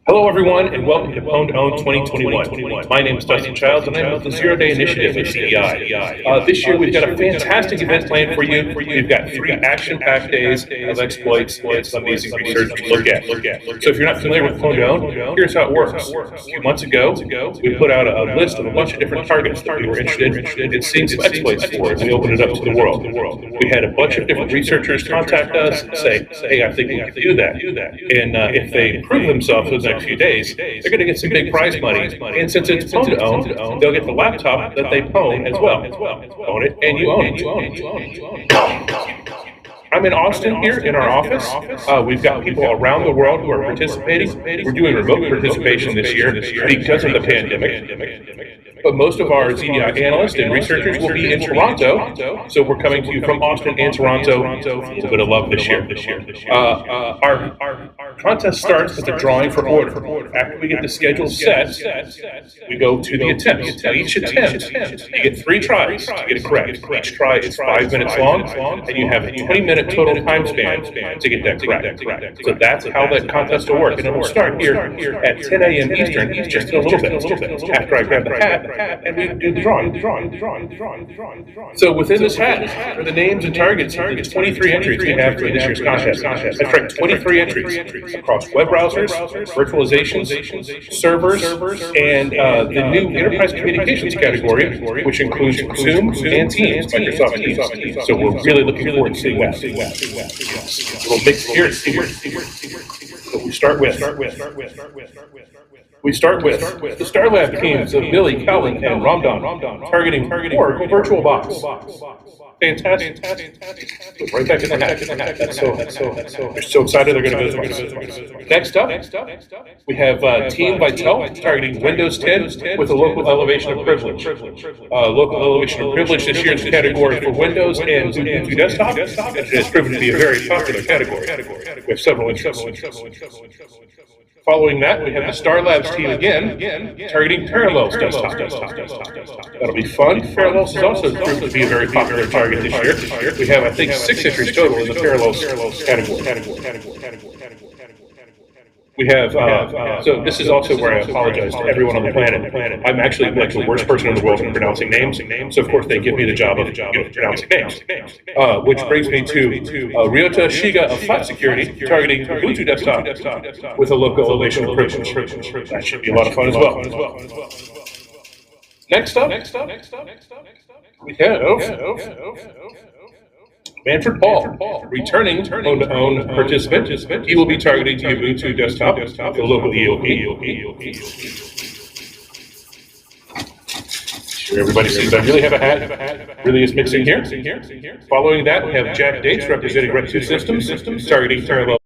Hello, everyone, and welcome to PWN2OWN 2021. My name is Dustin Childs, and I'm with the Zero Day Initiative at CEI. This year, we've got a fantastic event planned for you. We've got 3 action-packed days of exploits and some amazing research to look at. So, if you're not familiar with PWN2OWN, here's how it works. A few months ago, we put out a list of a bunch of different targets that we were interested in seeing some exploits for, and we opened it up to the world. We had a bunch of different researchers contact us and say, "Hey, I think we can do that." And if they prove themselves within the next few days, they're going to get some big prize money. And since it's PWN2OWN, they'll get the laptop that they own as well. Own it, and you own it. I'm in Austin here in our office. We've got people around the world who are participating. We're doing remote participation this year because of the pandemic. But most of our ZDI analysts and researchers will be in Toronto. So we're coming to you from Austin and Toronto. A little bit of love this year. Our contest starts with a drawing for order. After we get the schedule set, we go to the attempts. At each attempt, you get 3 tries to get it correct. Each try is 5 minutes long, and you have a 20-minute total time span to get that correct. So that's how that contest will work. And it will start here at 10 a.m. Eastern, just in a little bit, after I grab the hat and we do the drawing. So within this hat are the names and targets of the 23 entries we have for this year's contest. That's right, 23 entries across web browsers, virtualizations, servers, and the new enterprise communications category, which includes Zoom and Teams, Microsoft Teams. So we're really looking forward to seeing that. A little mix here. So we start with the StarLab teams of Billy, Calvin, and Ramdan targeting Oracle VirtualBox. Fantastic. Right back in the hat. They're so excited they're going to visit us. Next up, we have Team Vitel targeting Windows 10 with a local elevation of privilege. Local elevation of privilege this year is a category for Windows and Ubuntu desktop. It has proven to be a very popular category. We have several interests. Following that, we have the Star Labs team again, targeting Parallels desktop. That'll be fun. Parallels has also proved to be a very popular target this year. We have, I think, 6 entries total in the Parallels category. We have, so this is also where I apologize to everyone on the planet. I'm actually like the worst person in the world at pronouncing names, so of course they give me the job of pronouncing names. Which brings me to Ryota Shiga of Flat Security, targeting Ubuntu desktop with a local elevation of privilege. That should be a lot of fun as well. Next up, we have Manfred Paul, returning PWN2OWN participant. He will be targeting the Ubuntu desktop, the local EOP. Sure, everybody sees I really have a hat. Really is mixing here. Following that, we have Jack Dates representing Red 2 Systems, targeting Parallel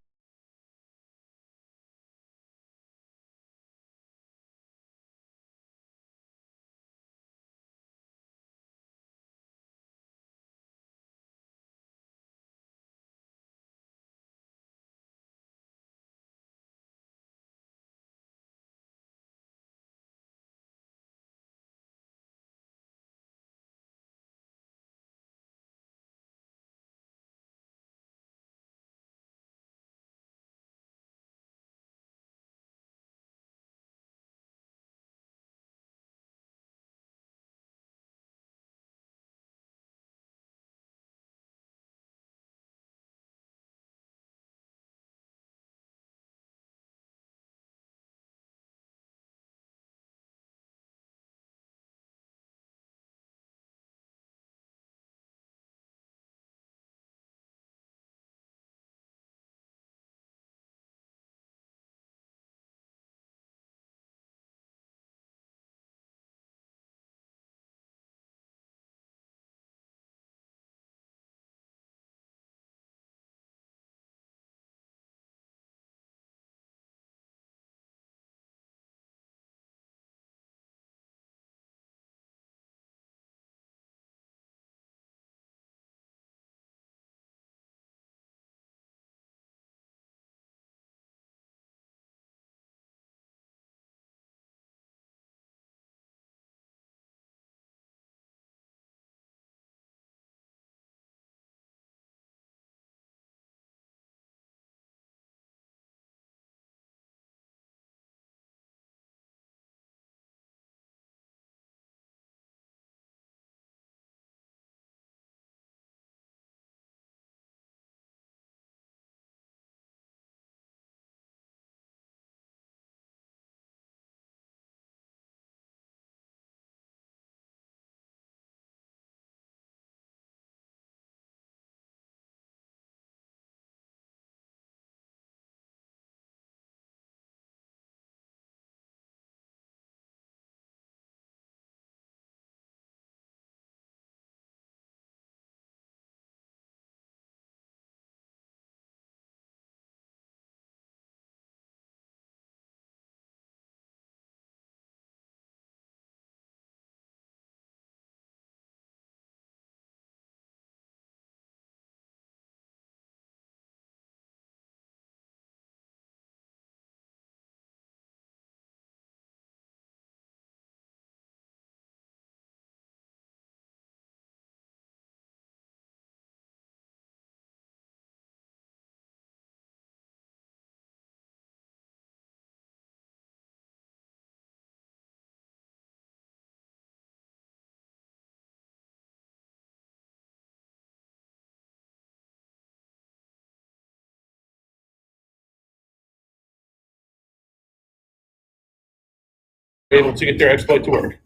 able to get their exploit to work.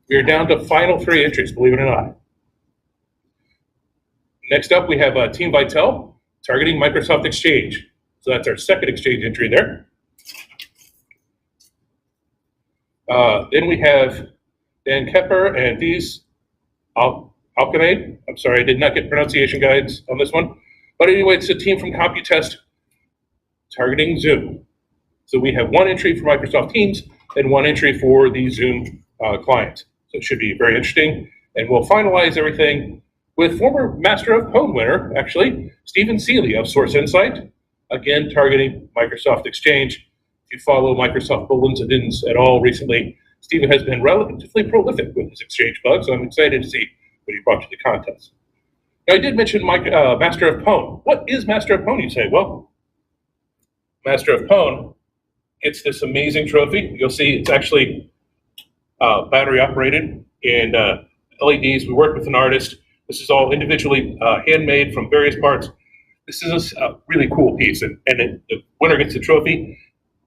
We are down to final 3 entries, believe it or not. Next up, we have Team Vitel targeting Microsoft Exchange. So that's our second Exchange entry there. Then we have Dan Kepper and these Alchemade. I'm sorry, I did not get pronunciation guides on this one. But anyway, it's a team from Computest targeting Zoom. So we have 1 entry for Microsoft Teams and 1 entry for the Zoom client. So it should be very interesting. And we'll finalize everything with former Master of PWN winner, actually, Stephen Seeley of Source Insight, again targeting Microsoft Exchange. If you follow Microsoft bulletins and didn't at all recently, Stephen has been relatively prolific with his Exchange bugs, so I'm excited to see what he brought to the contest. Now, I did mention Master of PWN. What is Master of PWN, you say? Well, Master of PWN gets this amazing trophy. You'll see it's actually battery operated and LEDs. We worked with an artist. This is all individually handmade from various parts. This is a really cool piece, and the winner gets the trophy.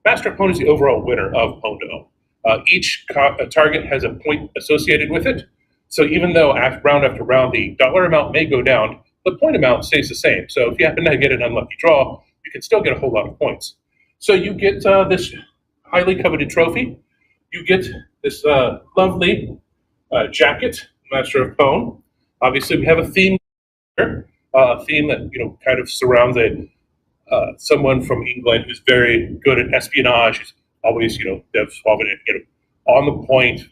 Master of PWN is the overall winner of PWN2OWN. Each target has a point associated with it. So even though round after round the dollar amount may go down, the point amount stays the same. So if you happen to get an unlucky draw, you can still get a whole lot of points. So you get this highly coveted trophy. You get this lovely jacket, Master of PWN. Obviously, we have a theme here, a theme that kind of surrounds someone from England who's very good at espionage. He's always on the point,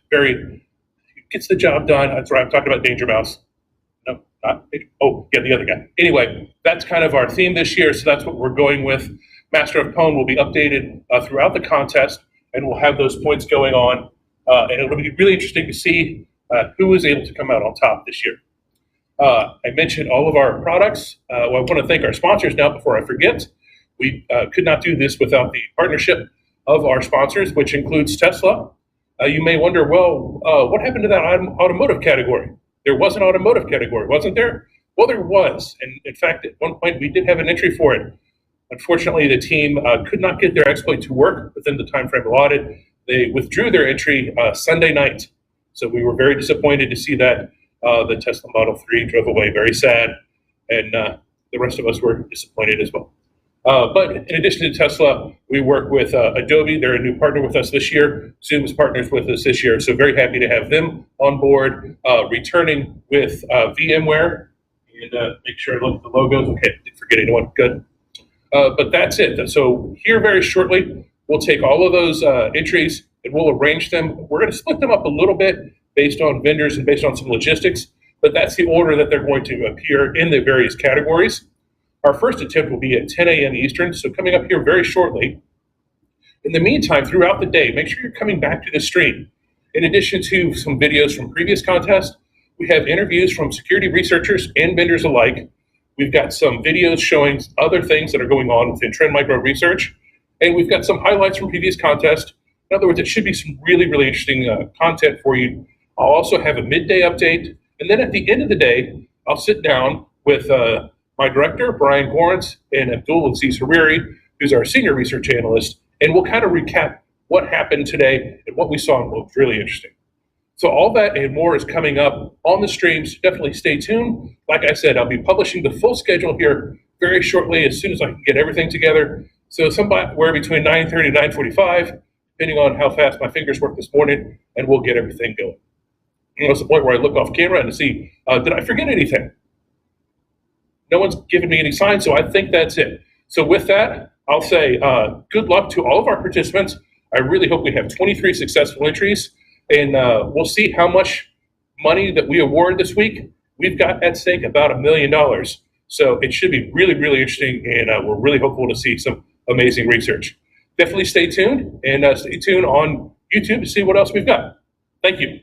gets the job done. That's right. I'm talking about Danger Mouse. No, the other guy. Anyway, that's kind of our theme this year. So that's what we're going with. Master of PWN will be updated throughout the contest, and we'll have those points going on. And it'll be really interesting to see who is able to come out on top this year. I mentioned all of our products. I want to thank our sponsors now before I forget. We could not do this without the partnership of our sponsors, which includes Tesla. You may wonder, well, what happened to that automotive category? There was an automotive category, wasn't there? Well, there was. And in fact, at one point, we did have an entry for it. Unfortunately, the team could not get their exploit to work within the time frame allotted. They withdrew their entry Sunday night. So we were very disappointed to see that. The Tesla Model 3 drove away very sad, and the rest of us were disappointed as well. But in addition to Tesla, we work with Adobe. They're a new partner with us this year. Zoom is partners with us this year, so very happy to have them on board. Returning with VMware, and make sure I look at the logos. Okay, didn't forget anyone. Good. But that's it. So here very shortly, we'll take all of those entries and we'll arrange them. We're going to split them up a little bit based on vendors and based on some logistics, but that's the order that they're going to appear in the various categories. Our first attempt will be at 10 a.m. Eastern, so coming up here very shortly. In the meantime, throughout the day, make sure you're coming back to the stream. In addition to some videos from previous contests, we have interviews from security researchers and vendors alike. We've got some videos showing other things that are going on within Trend Micro Research, and we've got some highlights from previous contests. In other words, it should be some really, really interesting content for you. I'll also have a midday update, and then at the end of the day, I'll sit down with my director, Brian Gorence, and Abdul Aziz Hariri, who's our senior research analyst, and we'll kind of recap what happened today and what we saw and what was really interesting. So all that and more is coming up on the streams. Definitely stay tuned. Like I said, I'll be publishing the full schedule here very shortly as soon as I can get everything together. So somewhere between 9:30 and 9:45, depending on how fast my fingers work this morning, and we'll get everything going. It's the point where I look off camera and see, did I forget anything? No one's given me any signs, so I think that's it. So with that, I'll say good luck to all of our participants. I really hope we have 23 successful entries, and we'll see how much money that we award this week. We've got at stake about $1 million. So it should be really, really interesting, and we're really hopeful to see some amazing research. Definitely stay tuned, and stay tuned on YouTube to see what else we've got. Thank you.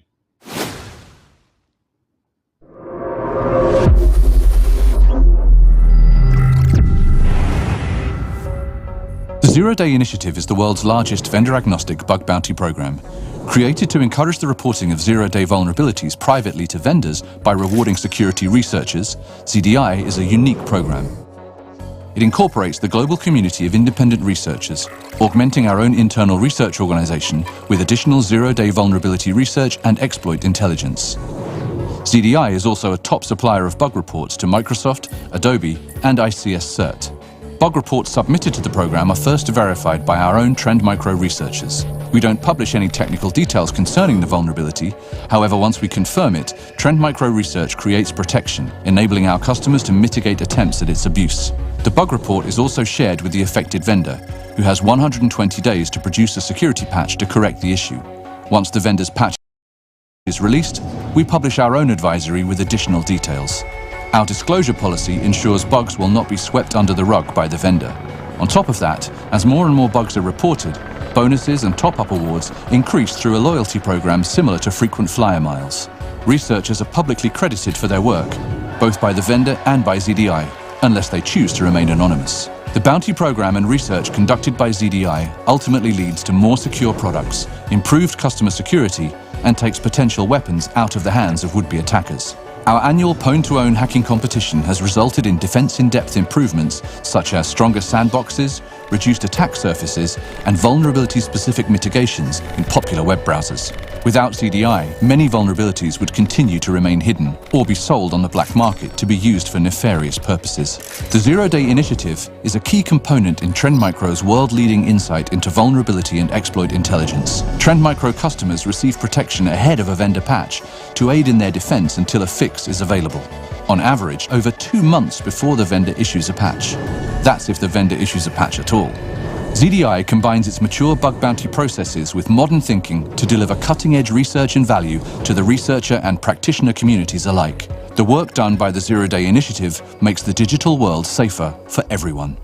The Zero-Day Initiative is the world's largest vendor-agnostic bug bounty program. Created to encourage the reporting of zero-day vulnerabilities privately to vendors by rewarding security researchers, ZDI is a unique program. It incorporates the global community of independent researchers, augmenting our own internal research organization with additional zero-day vulnerability research and exploit intelligence. ZDI is also a top supplier of bug reports to Microsoft, Adobe, and ICS CERT. Bug reports submitted to the program are first verified by our own Trend Micro researchers. We don't publish any technical details concerning the vulnerability. However, once we confirm it, Trend Micro research creates protection, enabling our customers to mitigate attempts at its abuse. The bug report is also shared with the affected vendor, who has 120 days to produce a security patch to correct the issue. Once the vendor's patch is released, we publish our own advisory with additional details. Our disclosure policy ensures bugs will not be swept under the rug by the vendor. On top of that, as more and more bugs are reported, bonuses and top-up awards increase through a loyalty program similar to frequent flyer miles. Researchers are publicly credited for their work, both by the vendor and by ZDI, unless they choose to remain anonymous. The bounty program and research conducted by ZDI ultimately leads to more secure products, improved customer security, and takes potential weapons out of the hands of would-be attackers. Our annual PWN2OWN hacking competition has resulted in defense-in-depth improvements such as stronger sandboxes, reduced attack surfaces, and vulnerability-specific mitigations in popular web browsers. Without ZDI, many vulnerabilities would continue to remain hidden or be sold on the black market to be used for nefarious purposes. The Zero-Day Initiative is a key component in Trend Micro's world-leading insight into vulnerability and exploit intelligence. Trend Micro customers receive protection ahead of a vendor patch to aid in their defense until a fix is available. On average, over 2 months before the vendor issues a patch. That's if the vendor issues a patch at all. ZDI combines its mature bug bounty processes with modern thinking to deliver cutting-edge research and value to the researcher and practitioner communities alike. The work done by the Zero-Day Initiative makes the digital world safer for everyone.